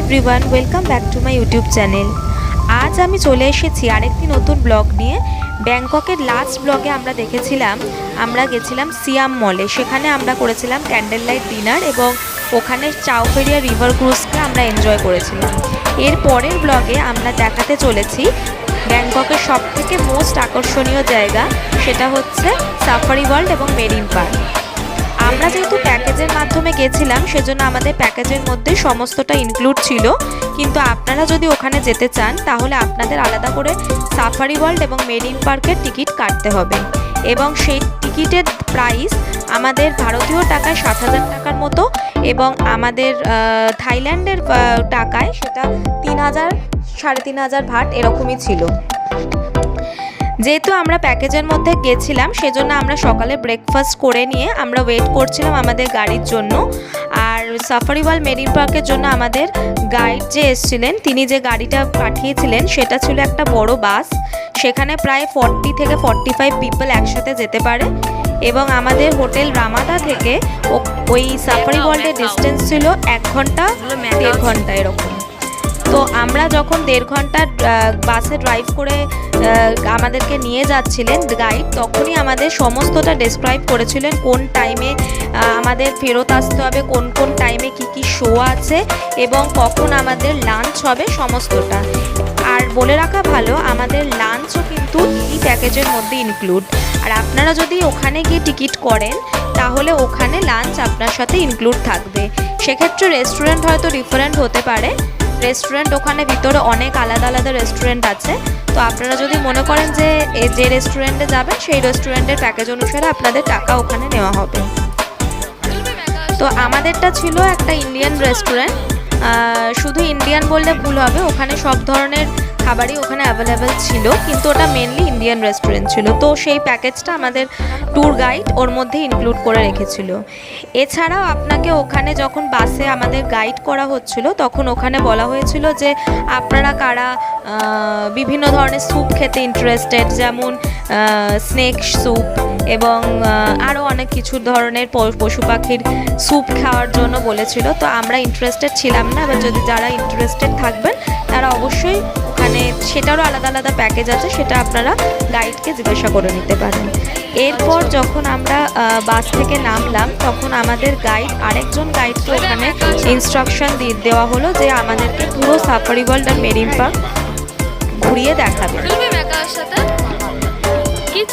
Everyone, welcome back to my YouTube channel. আজ আমি চলে এসেছি আরেকটি নতুন ব্লগ নিয়ে। ব্যাংককের লাস্ট ব্লগে আমরা গেছিলাম সিয়াম মলে। সেখানে আমরা করেছিলাম ক্যান্ডেল লাইট ডিনার এবং ওখানে চাওফেরিয়া রিভার ক্রুজকে আমরা এনজয় করেছিলাম। এর পরের ব্লগে আমরা দেখাতে চলেছি ব্যাংককের সবথেকে মোস্ট আকর্ষণীয় জায়গা, সেটা হচ্ছে সাফারি ওয়ার্ল্ড এবং মেরিন পার্ক। আমরা যেহেতু প্যাকেজের মাধ্যমে গেছিলাম সেজন্য আমাদের প্যাকেজের মধ্যে সমস্তটা ইনক্লুড ছিল, কিন্তু আপনারা যদি ওখানে যেতে চান তাহলে আপনাদের আলাদা করে সাফারি ওয়ার্ল্ড এবং মেরিন পার্কের টিকিট কাটতে হবে এবং সেই টিকিটের প্রাইস আমাদের ভারতীয় টাকায় 7,000 টাকার মতো এবং আমাদের থাইল্যান্ডের টাকায় সেটা 3,000 3,500 ভাট এরকমই ছিল। যেহেতু আমরা প্যাকেজের মধ্যে গেছিলাম সেজন্য আমরা সকালে ব্রেকফাস্ট করে নিয়ে আমরা ওয়েট করছিলাম আমাদের গাড়ির জন্য। আর সাফারি ওয়ার্ল্ড মেরিন পার্কের জন্য আমাদের গাইড যে এসেছিলেন তিনি যে গাড়িটা পাঠিয়েছিলেন সেটা ছিল একটা বড় বাস। সেখানে প্রায় 40 থেকে 45 পিপল একসাথে যেতে পারে এবং আমাদের হোটেল রামাদা থেকে ওই সাফারি ওয়ার্ল্ডের ডিস্টেন্স ছিল 1 ঘন্টা 1.5 ঘন্টা এরকম। তো আমরা যখন 1.5 ঘন্টা বাসে ড্রাইভ করে আমাদেরকে নিয়ে যাচ্ছিলেন গাইড, তখনই আমাদের সমস্তটা ডেসক্রাইব করেছিলেন কোন টাইমে আমাদের ফেরত আসতে হবে, কোন কোন টাইমে কি শো আছে এবং কখন আমাদের লাঞ্চ হবে সমস্তটা। আর বলে রাখা ভালো, আমাদের লাঞ্চও কিন্তু এই প্যাকেজের মধ্যে ইনক্লুড। আর আপনারা যদি ওখানে গিয়ে টিকিট করেন তাহলে ওখানে লাঞ্চ আপনার সাথে ইনক্লুড থাকবে। সেক্ষেত্রে রেস্টুরেন্ট হয়তো ডিফারেন্ট হতে পারে। রেস্টুরেন্ট ওখানে ভিতরে অনেক আলাদা আলাদা রেস্টুরেন্ট আছে। তো আপনারা যদি মনে করেন যে রেস্টুরেন্টে যাবেন সেই রেস্টুরেন্টের প্যাকেজ অনুসারে আপনাদের টাকা ওখানে নেওয়া হবে। তো আমাদেরটা ছিল একটা ইন্ডিয়ান রেস্টুরেন্ট। শুধু ইন্ডিয়ান বললে ভুল হবে, ওখানে সব ধরনের খাবারই ওখানে অ্যাভেলেবেল ছিল, কিন্তু ওটা মেনলি ইন্ডিয়ান রেস্টুরেন্ট ছিল। তো সেই প্যাকেজটা আমাদের ট্যুর গাইড ওর মধ্যে ইনক্লুড করে রেখেছিল। এছাড়াও আপনাকে ওখানে যখন বাসে আমাদের গাইড করা হচ্ছিল তখন ওখানে বলা হয়েছিল যে আপনারা কারা বিভিন্ন ধরনের স্যুপ খেতে ইন্টারেস্টেড, যেমন স্নেক স্যুপ এবং আরও অনেক কিছু ধরনের পশু পাখির স্যুপ খাওয়ার জন্য বলেছিল। তো আমরা ইন্টারেস্টেড ছিলাম না, এবার যদি যারা ইন্টারেস্টেড থাকবেন তারা অবশ্যই ওখানে সেটারও আলাদা আলাদা প্যাকেজ আছে, সেটা আপনারা গাইডকে জিজ্ঞাসা করে নিতে পারেন। এরপর যখন আমরা বাস থেকে নামলাম তখন আমাদের গাইড আরেকজন গাইডকে ওখানে ইনস্ট্রাকশন দেওয়া হলো যে আমাদেরকে পুরো সাফারি ওয়ার্ল্ড আর মেরিন পার্ক ঘুরিয়ে দেখাবে।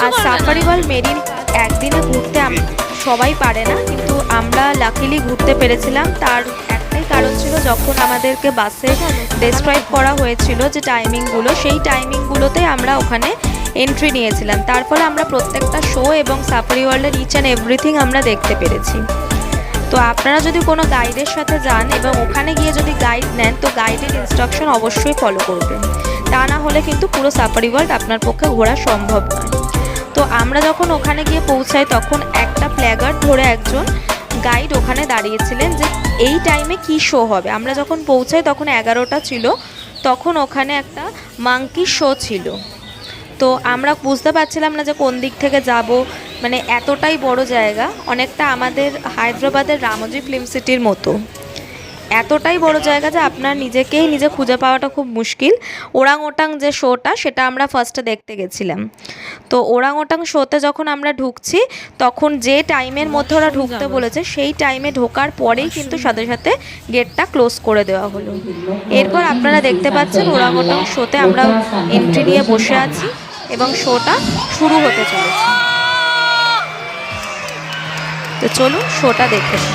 আর সাফারি ওয়ার্ল্ড মেরিন একদিনে ঘুরতে সবাই পারে না, কিন্তু আমরা লাকিলি ঘুরতে পেরেছিলাম। তার একটাই কারণ ছিল, যখন আমাদেরকে বাসে ডেসক্রাইব করা হয়েছিল যে টাইমিংগুলো, সেই টাইমিংগুলোতে আমরা ওখানে এন্ট্রি নিয়েছিলাম। তার ফলে আমরা প্রত্যেকটা শো এবং সাফারি ওয়ার্ল্ডের ইচ অ্যান্ড এভরিথিং আমরা দেখতে পেরেছি। তো আপনারা যদি কোনো গাইডের সাথে যান এবং ওখানে গিয়ে যদি গাইড নেন তো গাইডের ইনস্ট্রাকশন অবশ্যই ফলো করবেন, তা না হলে কিন্তু পুরো সাফারি ওয়ার্ল্ড আপনার পক্ষে ঘোরা সম্ভব নয়। তো আমরা যখন ওখানে গিয়ে পৌঁছাই তখন একটা প্ল্যাকার্ড ধরে একজন গাইড ওখানে দাঁড়িয়েছিলেন যে এই টাইমে কি শো হবে। আমরা যখন পৌঁছাই তখন 11টা ছিল, তখন ওখানে একটা মাঙ্কি শো ছিল। তো আমরা বুঝতে পারছিলাম না যে কোন দিক থেকে যাব, মানে এতটাই বড় জায়গা, অনেকটা আমাদের হায়দ্রাবাদের রামোজি ফিল্ম সিটির মতো। এতটাই বড় জায়গা যে আপনার নিজে খুঁজে পাওয়াটা খুব মুশকিল। ওরাং ওটাং যে শোটা সেটা আমরা ফার্স্টে দেখতে গেছিলাম। তো ওরাং ওটাং শোতে যখন আমরা ঢুকছি তখন যে টাইমের মধ্যে ওরা ঢুকতে বলেছে সেই টাইমে ঢোকার পরেই কিন্তু সাথে সাথে গেটটা ক্লোজ করে দেওয়া হলো। এরপর আপনারা দেখতে পাচ্ছেন ওরাং ওটাং শোতে আমরা এন্ট্রি নিয়ে বসে আছি এবং শোটা শুরু হতে চলেছে। তো চলুন শোটা দেখে নিই।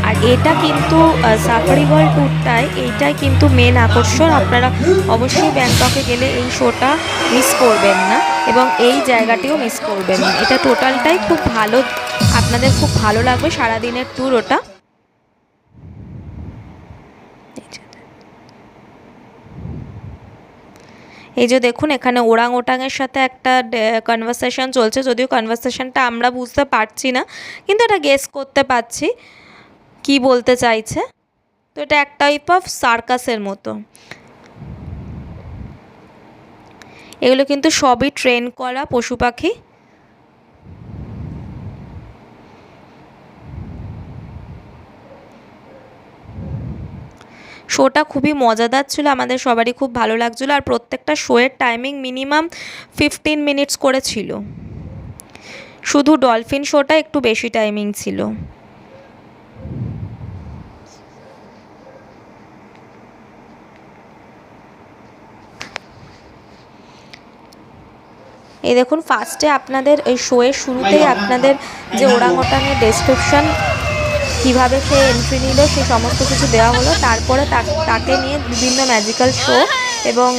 আর এটা কিন্তু সাফারি ওয়ার্ল্ড ট্যুরটায় এইটাই কিন্তু মেন আকর্ষণ। আপনারা অবশ্যই ব্যাংককে গেলে এই শোটা মিস করবেন না এবং এই জায়গাটিও মিস করবেন না। এটা টোটালটাই খুব ভালো, আপনাদের খুব ভালো লাগবে সারাদিনের ট্যুর ওটা। এই যে দেখুন এখানে ওরাং ওটাংয়ের সাথে একটা কনভারসেশন চলছে, যদিও কনভারসেশনটা আমরা বুঝতে পারছি না, কিন্তু এটা গেস করতে পারছি কি বলতে চাইছে। তো এটা এক টাইপ অফ সার্কাসের মতো। এগুলো কিন্তু সবই ট্রেন করা পশু পাখি। শোটা খুবই মজাদার ছিল, আমাদের সবারই খুব ভালো লাগছিলো। আর প্রত্যেকটা শোয়ের টাইমিং মিনিমাম 15 মিনিটস করে ছিল। শুধু ডলফিন শোটা একটু বেশি টাইমিং ছিল। এই দেখুন ফার্স্টে আপনাদের এই শোয়ের শুরুতেই আপনাদের যে ওরাংওটাংয়ের ডেসক্রিপশন, কীভাবে সে এন্ট্রি নিল সে সমস্ত কিছু দেওয়া হলো। তারপরে তাকে নিয়ে বিভিন্ন ম্যাজিক্যাল শো এবং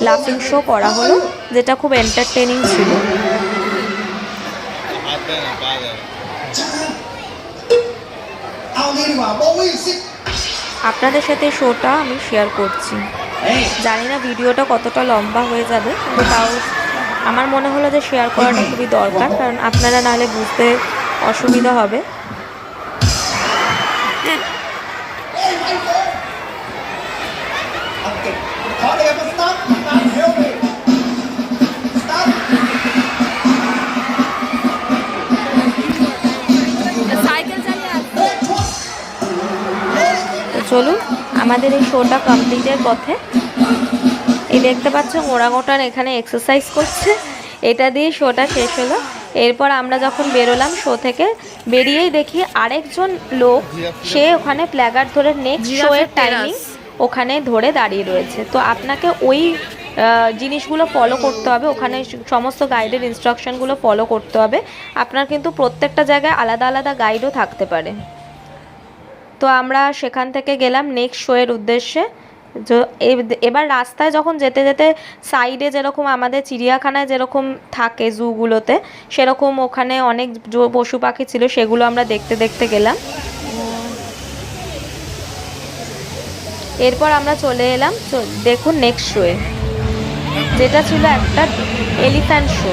লাফিং শো করা হলো, যেটা খুব এন্টারটেনিং ছিল। আপনাদের সাথে শোটা আমি শেয়ার করছি। জানি না ভিডিওটা কতটা লম্বা হয়ে যাবে, কিন্তু তাও আমার মনে হলো যে শেয়ার করাটা খুবই দরকার, কারণ আপনারা নাহলে বুঝতে অসুবিধা হবে। চলুন আমাদের এই শোটা কমপ্লিটের পথে। এই দেখতে পাচ্ছেন ওরাংওটান এখানে এক্সারসাইজ করছে, এটা দিয়ে শোটা শেষ হলো। এরপর আমরা যখন বেরোলাম শো থেকে, বেরিয়েই দেখি আরেকজন লোক সে ওখানে প্ল্যাকার্ড ধরে নেক্সট শোয়ের টাইমিং ওখানে ধরে দাঁড়িয়ে রয়েছে। তো আপনাকে ওই জিনিসগুলো ফলো করতে হবে, ওখানে সমস্ত গাইডের ইনস্ট্রাকশনগুলো ফলো করতে হবে। আপনার কিন্তু প্রত্যেকটা জায়গায় আলাদা আলাদা গাইডও থাকতে পারে। তো আমরা সেখান থেকে গেলাম নেক্সট শোয়ের উদ্দেশ্যে। এবার রাস্তায় যখন যেতে যেতে সাইডে যেরকম আমাদের চিড়িয়াখানায় যেরকম থাকে জুগুলোতে, সেরকম ওখানে অনেক পশু পাখি ছিল, সেগুলো আমরা দেখতে দেখতে গেলাম। এরপর আমরা চলে এলাম দেখুন নেক্সট শোয়ে, যেটা ছিল একটা এলিফ্যান্ট শো।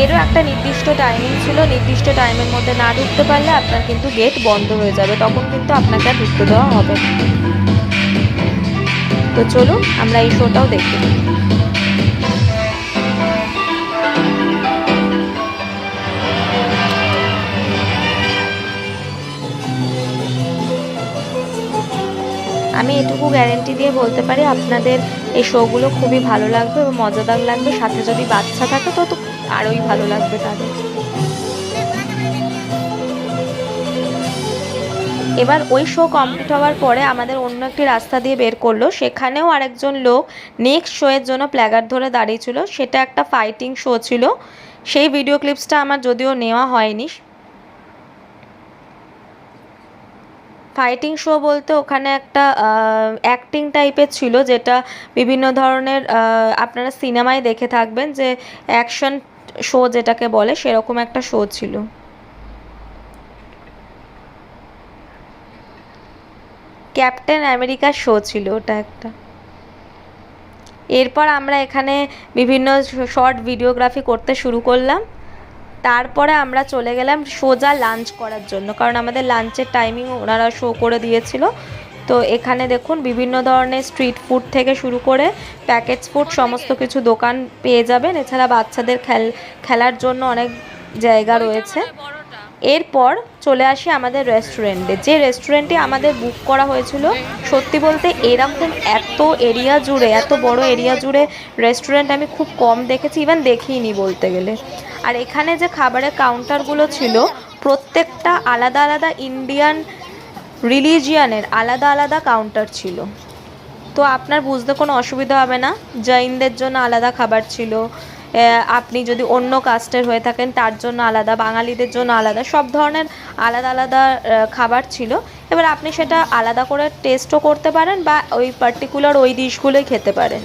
এরও একটা নির্দিষ্ট টাইমিং ছিল, নির্দিষ্ট টাইমের মধ্যে না ঢুকতে পারলে আপনার কিন্তু গেট বন্ধ হয়ে যাবে, তখন কিন্তু আপনাকে আর ঢুকতে দেওয়া হবে। তো চলুন আমরা এই শোটাও দেখি। আমি এটুকু গ্যারেন্টি দিয়ে বলতে পারি আপনাদের এই শোগুলো খুবই ভালো লাগবে এবং মজাদার লাগবে। সাথে যদি বাচ্চা থাকে তো আরোই ভালো লাগবে তাদের। এবার ওই শো কমপ্লিট হওয়ার পরে আমাদের অন্য একটি রাস্তা দিয়ে বের করলো, সেখানেও আরেকজন লোক নেক্সট শোয়ের জন্য প্ল্যাকার্ড ধরে দাঁড়িয়েছিল। সেটা একটা ফাইটিং শো ছিল, সেই ভিডিও ক্লিপসটা আমার যদিও নেওয়া হয়নি। ফাইটিং শো বলতে ওখানে একটা অ্যাক্টিং টাইপের ছিল, যেটা বিভিন্ন ধরনের আপনারা সিনেমায় দেখে থাকবেন যে অ্যাকশন শো যেটাকে বলে, সেরকম একটা শো ছিল। ক্যাপ্টেন আমেরিকার শো ছিল ওটা একটা। এরপর আমরা এখানে বিভিন্ন শর্ট ভিডিওগ্রাফি করতে শুরু করলাম। তারপরে আমরা চলে গেলাম সোজা লাঞ্চ করার জন্য, কারণ আমাদের লাঞ্চের টাইমিং ওনারা শো করে দিয়েছিল। তো এখানে দেখুন বিভিন্ন ধরনের স্ট্রিট ফুড থেকে শুরু করে প্যাকেটস ফুড সমস্ত কিছু দোকান পেয়ে যাবেন। এছাড়া বাচ্চাদের খেলার জন্য অনেক জায়গা রয়েছে। এরপর চলে আসি আমাদের রেস্টুরেন্টে, যে রেস্টুরেন্টে আমাদের বুক করা হয়েছিল। সত্যি বলতে এরকম এত এরিয়া জুড়ে, এত বড় এরিয়া জুড়ে রেস্টুরেন্ট আমি খুব কম দেখেছি, ইভেন দেখিনি বলতে গেলে। আর এখানে যে খাবারের কাউন্টারগুলো ছিল প্রত্যেকটা আলাদা আলাদা ইন্ডিয়ান রিলিজিয়ানের আলাদা আলাদা কাউন্টার ছিল। তো আপনার বুঝতে কোনো অসুবিধা হবে না। জৈনদের জন্য আলাদা খাবার ছিল, আপনি যদি অন্য কাস্টের হয়ে থাকেন তার জন্য আলাদা, বাঙালিদের জন্য আলাদা, সব ধরনের আলাদা আলাদা খাবার ছিল। এবার আপনি সেটা আলাদা করে টেস্টও করতে পারেন বা ওই পার্টিকুলার ওই ডিশগুলোই খেতে পারেন।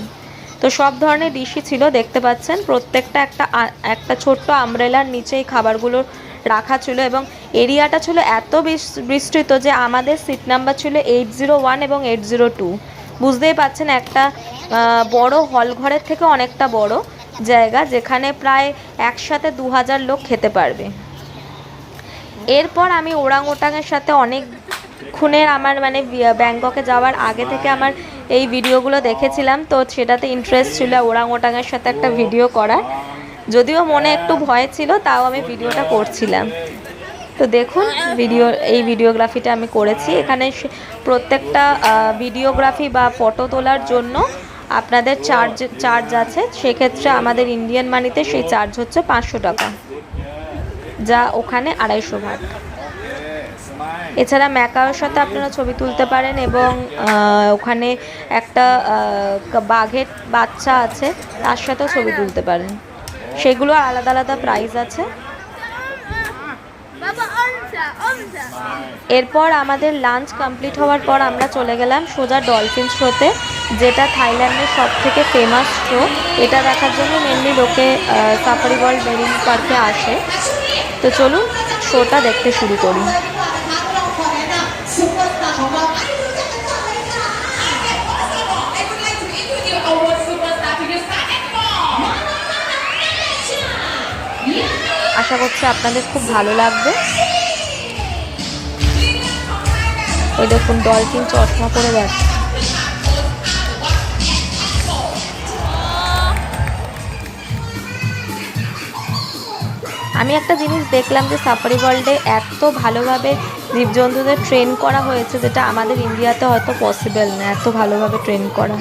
তো সব ধরনের ডিশই ছিল, দেখতে পাচ্ছেন প্রত্যেকটা একটা ছোট্ট আমব্রেলার নিচেই খাবারগুলো রাখা ছিল। এবং এরিয়াটা ছিল এত বিস্তৃত যে আমাদের সিট নাম্বার ছিল 801 এবং 802। বুঝতেই পাচ্ছেন একটা বড় হল ঘরের থেকে অনেকটা বড় জায়গা, যেখানে প্রায় একসাথে 2000 লোক খেতে পারবে। এরপর আমি ওরাংওটাংয়ের সাথে অনেক অনেকক্ষণের আমার মানে ব্যাংককে যাওয়ার আগে থেকে আমার এই ভিডিওগুলো দেখেছিলাম, তো সেটাতে ইন্টারেস্ট ছিল ওরাং ওটাংয়ের সাথে একটা ভিডিও করার। যদিও মনে একটু ভয় ছিল, তাও আমি ভিডিওটা করছিলাম। তো দেখুন এই ভিডিওগ্রাফিটা আমি করেছি। এখানে প্রত্যেকটা ভিডিওগ্রাফি বা ফটো তোলার জন্য আপনাদের চার্জ আছে। সেক্ষেত্রে আমাদের ইন্ডিয়ান মানিতে সেই চার্জ হচ্ছে 500 টাকা, যা ওখানে 250 ভাট। এছাড়া ম্যাকাওর সাথে আপনারা ছবি তুলতে পারেন, এবং ওখানে একটা বাঘের বাচ্চা আছে, তার সাথেও ছবি তুলতে পারেন। সেগুলো আলাদা আলাদা প্রাইস আছে। এরপর আমাদের লাঞ্চ কমপ্লিট হওয়ার পর আমরা চলে গেলাম সোজা ডলফিন শোতে, যেটা থাইল্যান্ডের সবথেকে ফেমাস শো। এটা দেখার জন্য মেনলি লোকে সাফারি ওয়ার্ল্ড মেরিন পার্কে আসে। তো চলুন শোটা দেখতে শুরু করি। আশা করছি আপনাদের খুব ভালো লাগবে। ওই দেখুন ডলফিন চশমা পরে যাচ্ছে। আমি একটা জিনিস দেখলাম যে সাফারি ওয়ার্ল্ডে এত ভালোভাবে জীবজন্তুদের ট্রেন করা হয়েছে, যেটা আমাদের ইন্ডিয়াতে হয়তো পসিবল না, এত ভালোভাবে ট্রেন করা।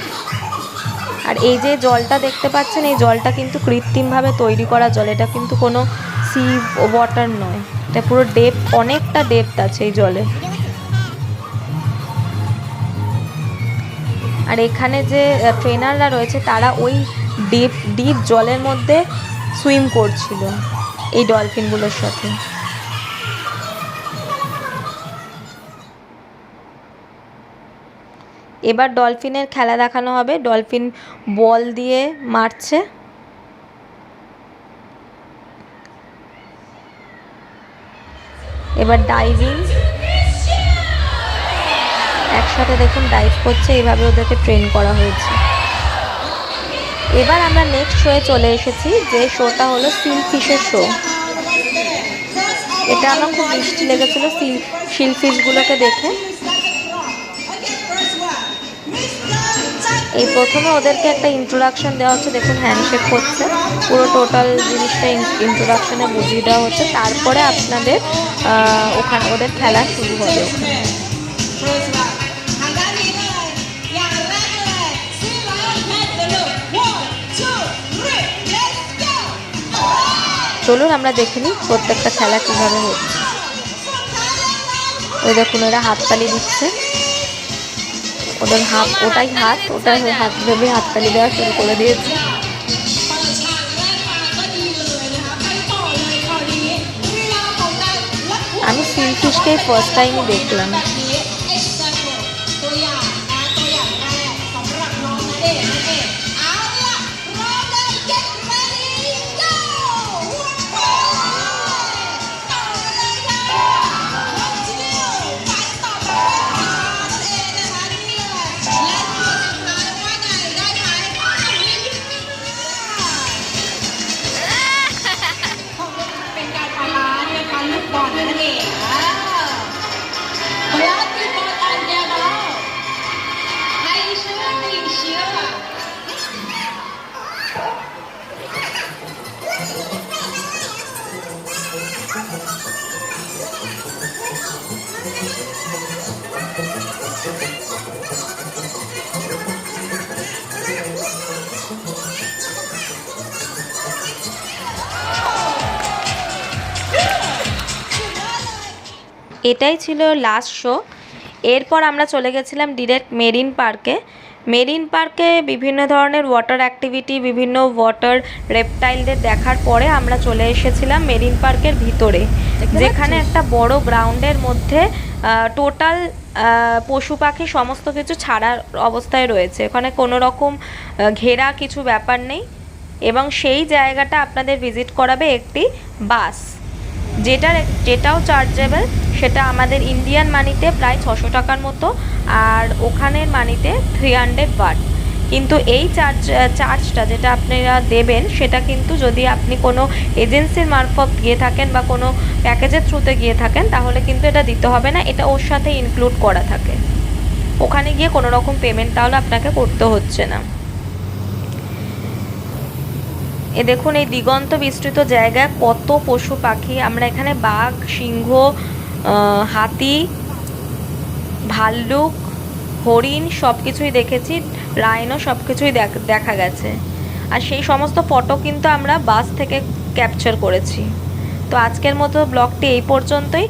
আর এই যে জলটা দেখতে পাচ্ছেন, এই জলটা কিন্তু কৃত্রিমভাবে তৈরি করা জল, এটা কিন্তু কোনো সি ওয়াটার নয়। এটা পুরো ডেপথ, অনেকটা ডেপথ আছে এই জলে। আর এখানে যে ট্রেনাররা রয়েছে তারা ওই ডিপ জলের মধ্যে সুইম করছিল এই ডলফিনগুলোর সাথে। এবার ডলফিনের খেলা দেখানো হবে। ডলফিন বল দিয়ে মারছে। এবার ডাইভিং, একসাথে দেখুন ডাইভ করছে। এইভাবে ওদেরকে ট্রেন করা হয়েছে। এবার আমরা নেক্সট শোয়ে চলে এসেছি, যে শোটা হলো সিলফিশের শো। এটা আমার খুব মিষ্টি লেগেছিল সিলফিশগুলোকে দেখে। এই প্রথমে ওদেরকে একটা ইন্ট্রোডাকশন দেওয়া হচ্ছে, দেখুন হ্যান্ডশেক করছে। পুরো টোটাল জিনিসটা ইন্ট্রোডাকশনে বুঝিয়ে দেওয়া হচ্ছে। তারপরে আপনাদের ওখানে ওদের খেলা শুরু হবে। চলুন আমরা দেখে নিই প্রত্যেকটা খেলা কীভাবে হচ্ছে। ওই দেখুন এরা হাততালি দিচ্ছে। ওদের ওটাই হাত ভেবে হাততালি দেওয়া শুরু করে দিয়েছে। আমি সিলফিশকেই ফার্স্ট টাইমই দেখলাম। এটাই ছিল লাস্ট শো। এরপর আমরা চলে গেছিলাম ডিরেক্ট মেরিন পার্কে। মেরিন পার্কে বিভিন্ন ধরনের ওয়াটার অ্যাক্টিভিটি, বিভিন্ন ওয়াটার রেপটাইলদের দেখার পরে আমরা চলে এসেছিলাম মেরিন পার্কের ভিতরে, যেখানে একটা বড় গ্রাউন্ডের মধ্যে টোটাল পশু পাখি সমস্ত কিছু ছাড়ার অবস্থায় রয়েছে। ওখানে কোনো রকম ঘেরা কিছু ব্যাপার নেই, এবং সেই জায়গাটা আপনাদের ভিজিট করাবে একটি বাস, যেটাও চার্জেবল। সেটা আমাদের ইন্ডিয়ান মানিতে প্রায় 600 টাকার মতো, আর ওখানের মানিতে 300 বাট। কিন্তু এই চার্জটা যেটা আপনারা দেবেন সেটা কিন্তু যদি আপনি কোনো এজেন্সির মারফত গিয়ে থাকেন বা কোনো প্যাকেজের থ্রুতে গিয়ে থাকেন তাহলে কিন্তু এটা দিতে হবে না, এটা ওর সাথে ইনক্লুড করা থাকে। ওখানে গিয়ে কোনো রকম পেমেন্ট তাহলে আপনাকে করতে হচ্ছে না। এ দেখুন এই দিগন্ত বিস্তৃত জায়গায় কত পশু পাখি, আমরা এখানে বাঘ, সিংহ, হাতি, ভাল্লুক, হরিণ সব কিছুই দেখেছি, রাইনো সব কিছুই দেখা গেছে। আর সেই সমস্ত ফটো কিন্তু আমরা বাস থেকে ক্যাপচার করেছি। তো আজকের মতো ব্লগটি এই পর্যন্তই।